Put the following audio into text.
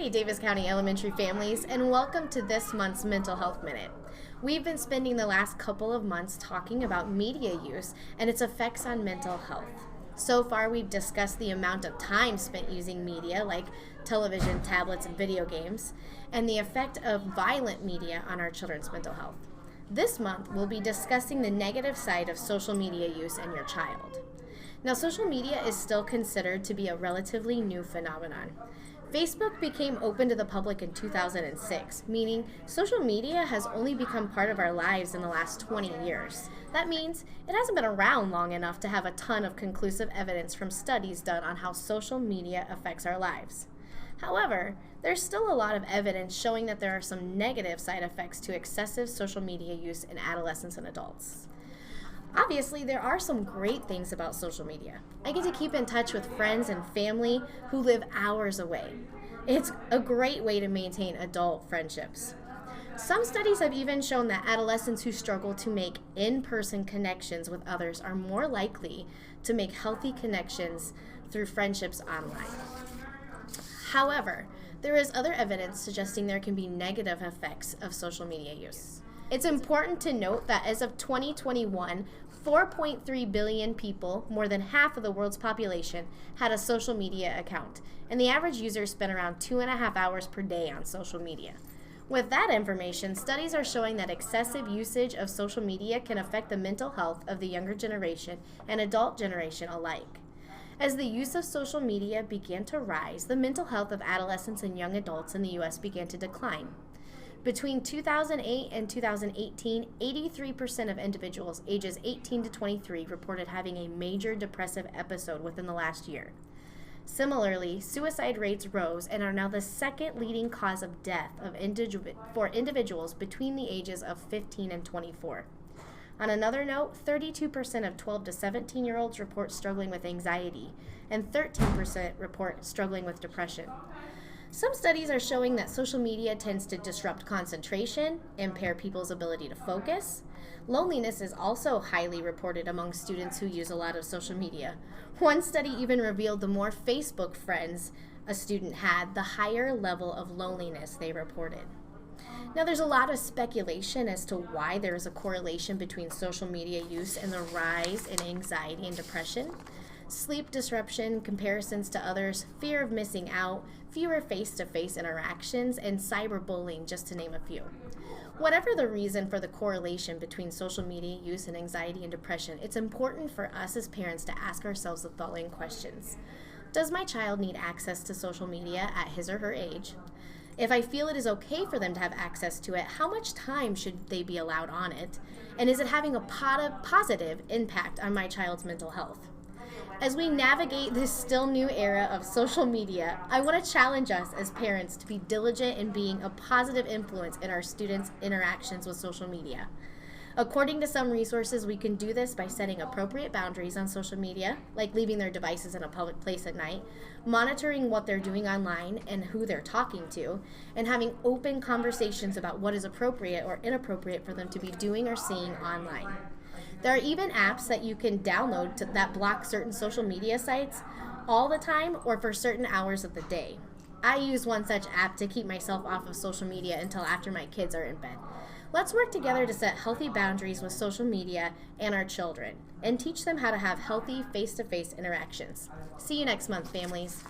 Hey, Davis County Elementary families, and welcome to this month's Mental Health Minute. We've been spending the last couple of months talking about media use and its effects on mental health. So far, we've discussed the amount of time spent using media like television, tablets, and video games, and the effect of violent media on our children's mental health. This month, we'll be discussing the negative side of social media use in your child. Now, social media is still considered to be a relatively new phenomenon. Facebook became open to the public in 2006, meaning social media has only become part of our lives in the last 20 years. That means it hasn't been around long enough to have a ton of conclusive evidence from studies done on how social media affects our lives. However, there's still a lot of evidence showing that there are some negative side effects to excessive social media use in adolescents and adults. Obviously, there are some great things about social media. I get to keep in touch with friends and family who live hours away. It's a great way to maintain adult friendships. Some studies have even shown that adolescents who struggle to make in-person connections with others are more likely to make healthy connections through friendships online. However, there is other evidence suggesting there can be negative effects of social media use. It's important to note that as of 2021, 4.3 billion people, more than half of the world's population, had a social media account, and the average user spent around 2.5 hours per day on social media. With that information, studies are showing that excessive usage of social media can affect the mental health of the younger generation and adult generation alike. As the use of social media began to rise, the mental health of adolescents and young adults in the U.S. began to decline. Between 2008 and 2018, 83% of individuals ages 18 to 23 reported having a major depressive episode within the last year. Similarly, suicide rates rose and are now the second leading cause of death for individuals between the ages of 15 and 24. On another note, 32% of 12 to 17-year-olds report struggling with anxiety, and 13% report struggling with depression. Some studies are showing that social media tends to disrupt concentration, impair people's ability to focus. Loneliness is also highly reported among students who use a lot of social media. One study even revealed the more Facebook friends a student had, the higher level of loneliness they reported. Now, there's a lot of speculation as to why there is a correlation between social media use and the rise in anxiety and depression. Sleep disruption, comparisons to others, fear of missing out, fewer face-to-face interactions, and cyberbullying, just to name a few. Whatever the reason for the correlation between social media use and anxiety and depression, it's important for us as parents to ask ourselves the following questions. Does my child need access to social media at his or her age? If I feel it is okay for them to have access to it, how much time should they be allowed on it? And is it having a positive impact on my child's mental health? As we navigate this still new era of social media, I want to challenge us as parents to be diligent in being a positive influence in our students' interactions with social media. According to some resources, we can do this by setting appropriate boundaries on social media, like leaving their devices in a public place at night, monitoring what they're doing online and who they're talking to, and having open conversations about what is appropriate or inappropriate for them to be doing or seeing online. There are even apps that you can download that block certain social media sites all the time or for certain hours of the day. I use one such app to keep myself off of social media until after my kids are in bed. Let's work together to set healthy boundaries with social media and our children and teach them how to have healthy face-to-face interactions. See you next month, families.